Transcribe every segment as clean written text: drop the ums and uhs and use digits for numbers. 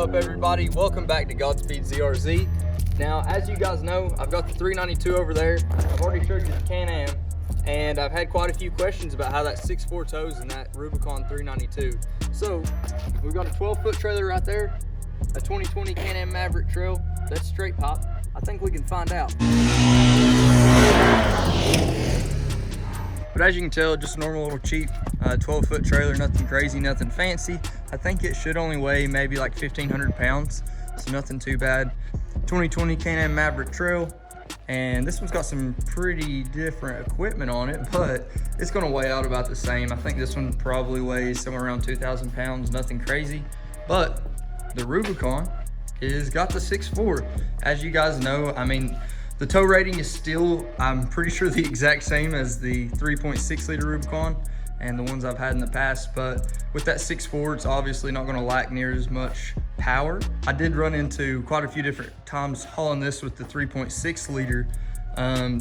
up, everybody? Welcome back to Godspeed ZRZ. Now, as you guys know, I've got the 392 over there. I've already showed you the Can-Am, and I've had quite a few questions about how that 6.4 tows in that Rubicon 392. So, we've got a 12-foot trailer right there, a 2020 Can-Am Maverick trail. That's straight pop. I think we can find out. But as you can tell, just a normal little cheap 12-foot trailer, nothing crazy, nothing fancy. I think it should only weigh maybe like 1,500 pounds, so nothing too bad. 2020 Can-Am Maverick Trail, and this one's got some pretty different equipment on it, but it's gonna weigh out about the same. I think this one probably weighs somewhere around 2,000 pounds, nothing crazy. But the Rubicon is got the 6.4. As you guys know, I mean, the tow rating is still, I'm pretty sure, the exact same as the 3.6 liter Rubicon and the ones I've had in the past, but with that 6.4, it's obviously not gonna lack near as much power. I did run into quite a few different times hauling this with the 3.6 liter.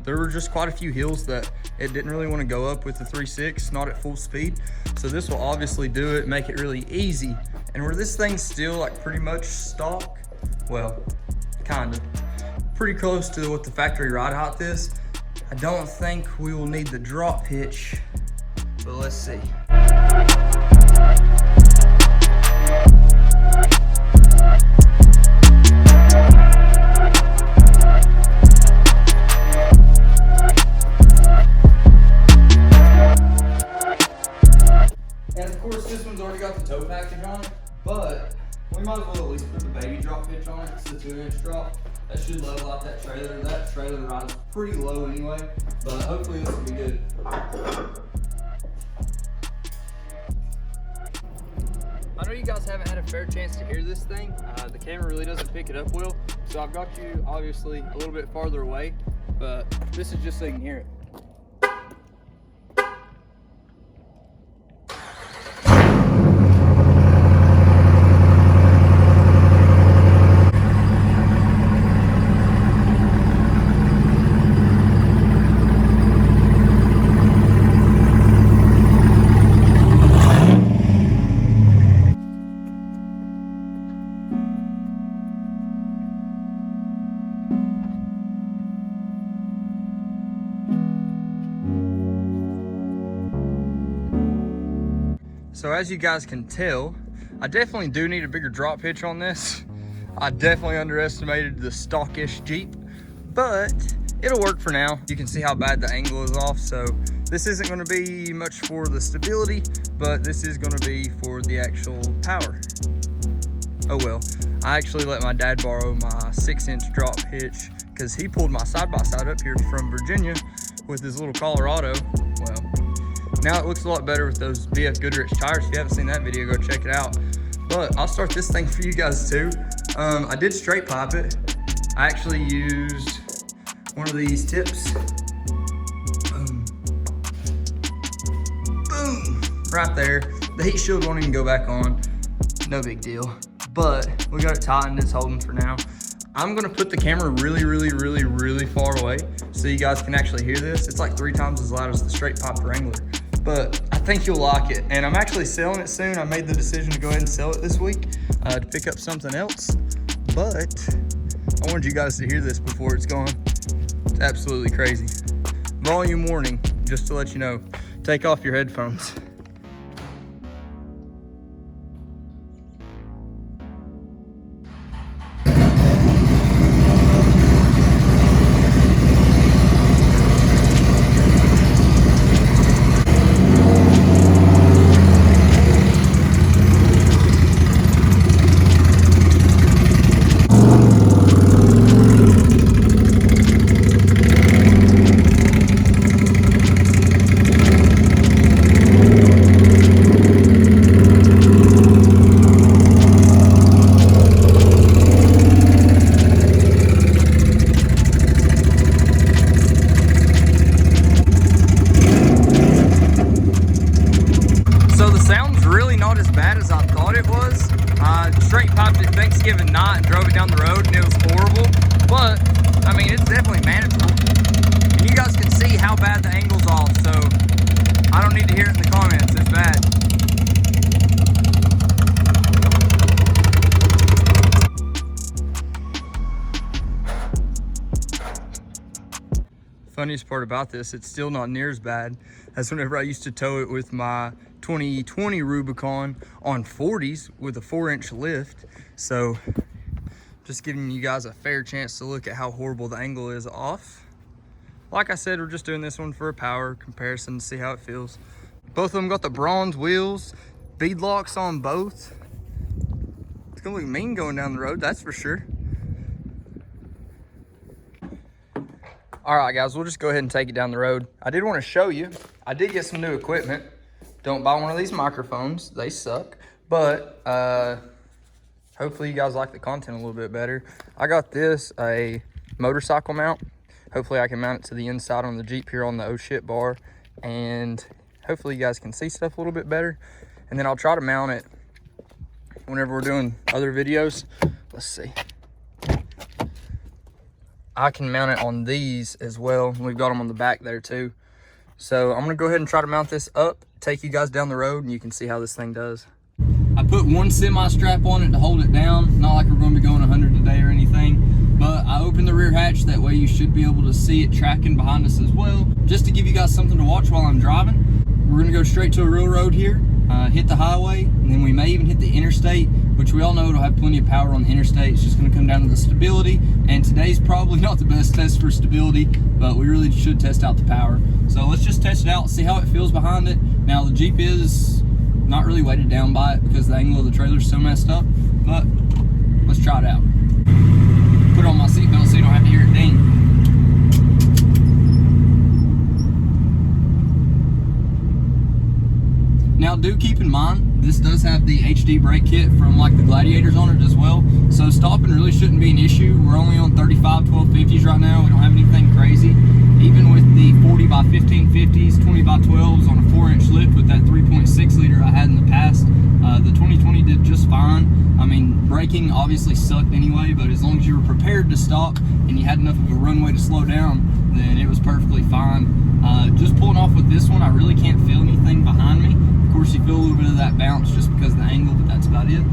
There were just quite a few hills that it didn't really wanna go up with the 3.6, not at full speed. So this will obviously do it, make it really easy. And where this thing's still like pretty much stock, well, kind of, pretty close to what the factory ride height is, I don't think we will need the drop hitch, but let's see. And of course, this one's already got the tow package on it, but we might as well at least put the baby drop hitch on it. It's the 2-inch drop. That should level out that trailer. That trailer rides pretty low anyway, but hopefully this will be good. I know you guys haven't had a fair chance to hear this thing. The camera really doesn't pick it up well, so I've got you obviously a little bit farther away, but this is just so you can hear it. So as you guys can tell, I definitely do need a bigger drop hitch on this. I definitely underestimated the stockish Jeep, but it'll work for now. You can see how bad the angle is off, so this isn't gonna be much for the stability, but this is gonna be for the actual power. Oh well, I actually let my dad borrow my 6-inch drop hitch because he pulled my side-by-side up here from Virginia with his little Colorado. Well, now it looks a lot better with those BF Goodrich tires. If you haven't seen that video, go check it out. But I'll start this thing for you guys too. I did straight pipe it. I actually used one of these tips. Boom. Boom. Right there. The heat shield won't even go back on. No big deal. But we got it tightened. It's holding for now. I'm gonna put the camera really far away so you guys can actually hear this. It's like 3 times as loud as the straight pipe Wrangler. But I think you'll like it. And I'm actually selling it soon. I made the decision to go ahead and sell it this week to pick up something else. But I wanted you guys to hear this before it's gone. It's absolutely crazy. Volume warning, just to let you know. Take off your headphones. Straight piped it Thanksgiving night and drove it down the road, and it was horrible, but I mean, it's definitely manageable. And you guys can see how bad the angle's off, so I don't need to hear it in the comments. It's bad. funniest part about this, it's still not near as bad as whenever I used to tow it with my 2020 Rubicon on 40s with a 4-inch lift. So just giving you guys a fair chance to look at how horrible the angle is off. Like I said, we're just doing this one for a power comparison to see how it feels. Both of them got the bronze wheels, bead locks on both. It's gonna look mean going down the road, that's for sure. All right, guys, we'll just go ahead and take it down the road. I did want to show you, I did get some new equipment. Don't buy one of these microphones, they suck. But hopefully you guys like the content a little bit better. I got this, a motorcycle mount. Hopefully I can mount it to the inside on the Jeep here on the oh shit bar. And hopefully you guys can see stuff a little bit better. And then I'll try to mount it whenever we're doing other videos. Let's see. I can mount it on these as well. We've got them on the back there too. So I'm gonna go ahead and try to mount this up, take you guys down the road, and you can see how this thing does. I put one semi strap on it to hold it down. Not like we're gonna be going 100 today or anything, but I opened the rear hatch. That way you should be able to see it tracking behind us as well. Just to give you guys something to watch while I'm driving. We're gonna go straight to a real road here, hit the highway, and then we may even hit the interstate, which we all know it'll have plenty of power on the interstate. It's just gonna come down to the stability, and today's probably not the best test for stability, but we really should test out the power. So let's just test it out, see how it feels behind it. Now the Jeep is not really weighted down by it because the angle of the trailer is so messed up, but let's try it out. Put on my seatbelt so you don't have to hear it ding. Now do keep in mind, this does have the HD brake kit from like the Gladiators on it as well. So stopping really shouldn't be an issue. We're only on 35 1250s right now. We don't have anything crazy. Even with the 40 by 1550s, 20 by 12s on a 4-inch lift with that 3.6 liter I had in the past, the 2020 did just fine. I mean, braking obviously sucked anyway, but as long as you were prepared to stop and you had enough of a runway to slow down, then it was perfectly fine. Just pulling off with this one, I really can't feel anything behind me. Of course, you feel a little bit of that bounce just because of the angle, but that's about it.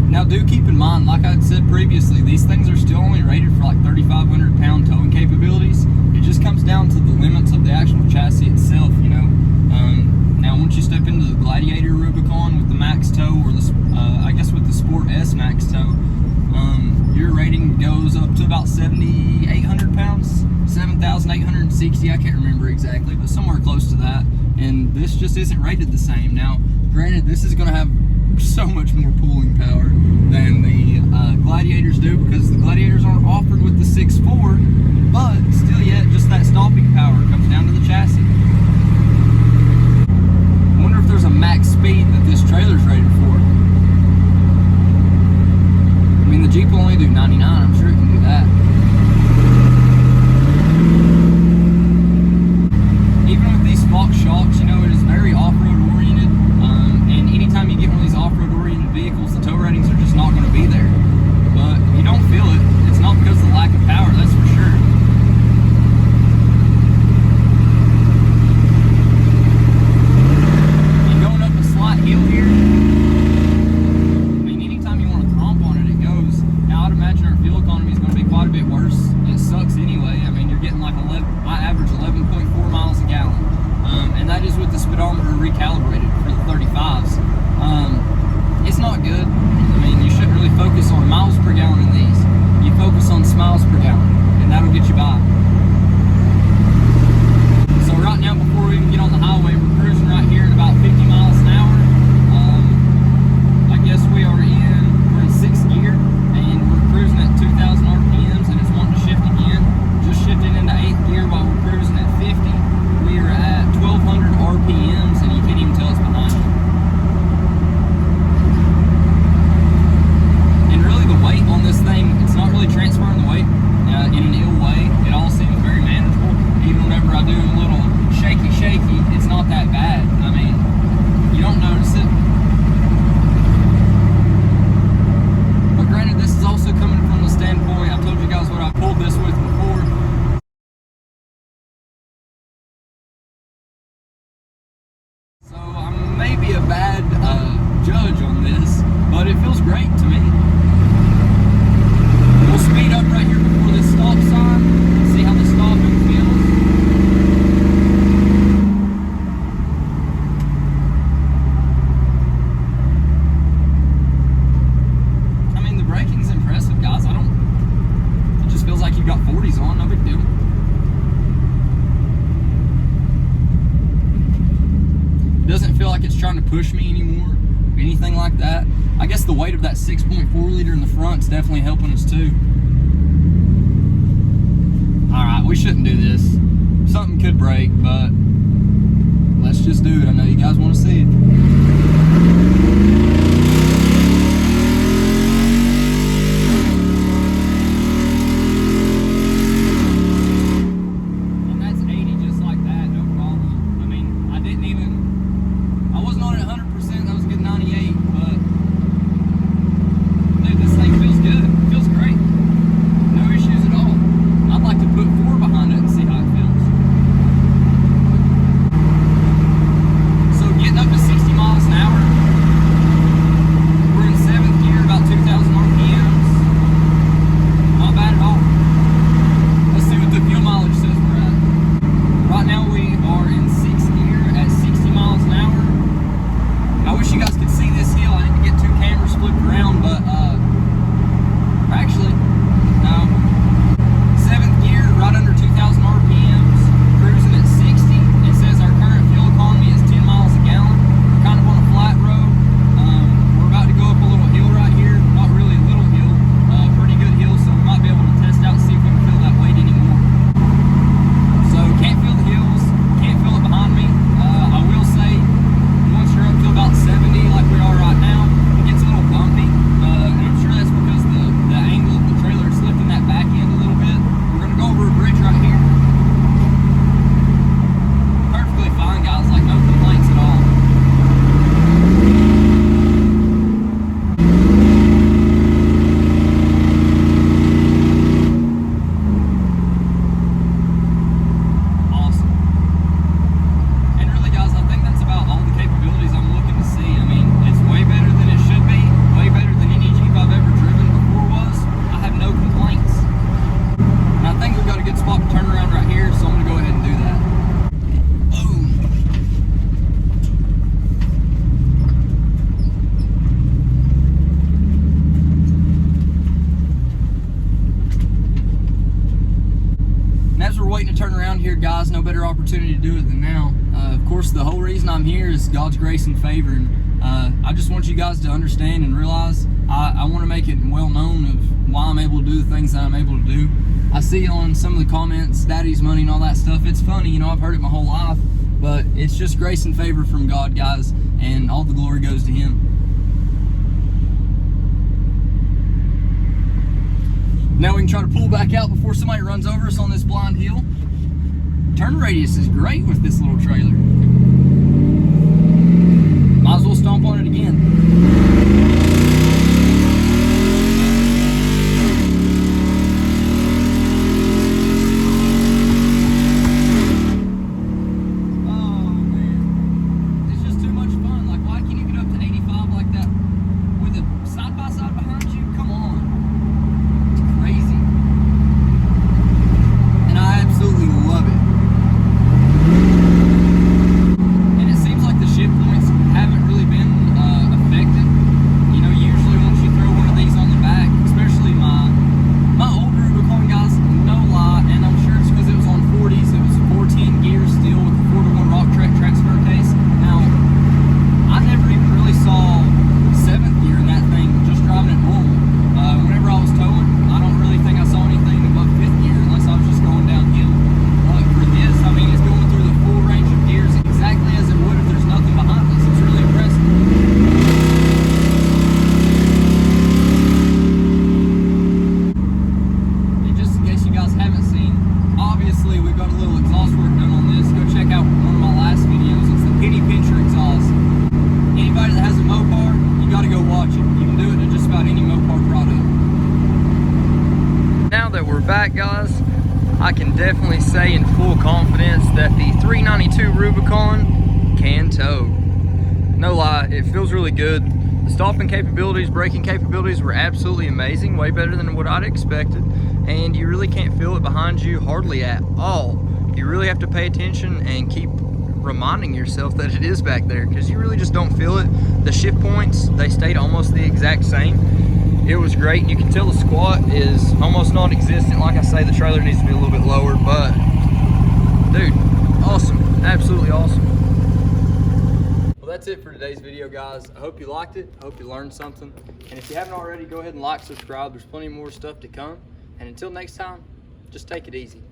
Now, do keep in mind, like I said previously, these things are still only rated for like 3,500 pound towing capabilities. It just comes down to the limits of the actual chassis itself, you know. Now, once you step into the Gladiator Rubicon with the max tow, or the, I guess with the Sport S max tow, your rating goes up to about 7,800 pounds, 7,860, I can't remember exactly, but somewhere close to that. And this just isn't rated the same. Now, granted, this is gonna have so much more pulling power than the Gladiators do, because the Gladiators aren't offered with the 6.4, but still yet, just that stopping power comes down to the chassis. I wonder if there's a max speed that this trailer's rated for. I mean, the Jeep will only do 99, I'm sure it can do that. Even with these Fox shocks, you know, it is very off-road oriented, and anytime you get one of these off-road oriented vehicles, the tow ratings are just not going to be there. But you don't feel it. It's not because of the lack of power, that's for sure. And going up a slight hill here, I mean, anytime you want to comp on it, it goes. Now, I'd imagine our fuel economy is going to be quite a bit worse. It sucks anyway. I mean, you're getting like I average 11.4 miles a gallon. And that is with the speedometer recalibrated for the 35s. It's not good. I mean, you shouldn't really focus on miles per gallon in these. You focus on smiles per gallon, and that'll get you by. So right now, before we even get on the highway, we're cruising right here at about 50 miles an hour. I guess we're in 6th gear, and we're cruising at 2,000 RPMs, and it's wanting to shift again. Just shifting into 8th gear while we're cruising at 50. We are at 1,200 RPMs, and you can't even tell it's behind you. And really, the weight on this thing, it's not really transferring the weight in an ill way. It all seems very manageable. Even whenever I do a little shaky, it's not that bad. I mean, you don't notice it. But granted, this is also coming from the standpoint, I told you guys what I pulled this with before. So I may be a bad judge on this, but it feels great to me. We'll speed up right here before this stop sign, see how this stop like it's trying to push me anymore, anything like that. I guess the weight of that 6.4 liter in the front is definitely helping us too. All right, we shouldn't do this. Something could break, but let's just do it. I know you guys want to see it. Turn around here, guys, no better opportunity to do it than now. Of course, the whole reason I'm here is God's grace and favor, and I just want you guys to understand and realize I want to make it well known of why I'm able to do the things that I'm able to do. I see on some of the comments, daddy's money and all that stuff. It's funny, you know, I've heard it my whole life, but it's just grace and favor from God, guys, and all the glory goes to Him. Now we can try to pull back out before somebody runs over us on this blind hill. Turn radius is great with this little trailer. Might as well stomp on it again. Back, guys, I can definitely say in full confidence that the 392 Rubicon can tow. No lie, it feels really good. The stopping capabilities, braking capabilities were absolutely amazing, way better than what I'd expected, and you really can't feel it behind you hardly at all. You really have to pay attention and keep reminding yourself that it is back there, because you really just don't feel it. The shift points, they stayed almost the exact same. It was great. You can tell the squat is almost non-existent. Like I say, the trailer needs to be a little bit lower, but dude, awesome, absolutely awesome. Well, that's it for today's video, guys. I hope you liked it. I hope you learned something. And if you haven't already, go ahead and like, subscribe. There's plenty more stuff to come. And until next time, just take it easy.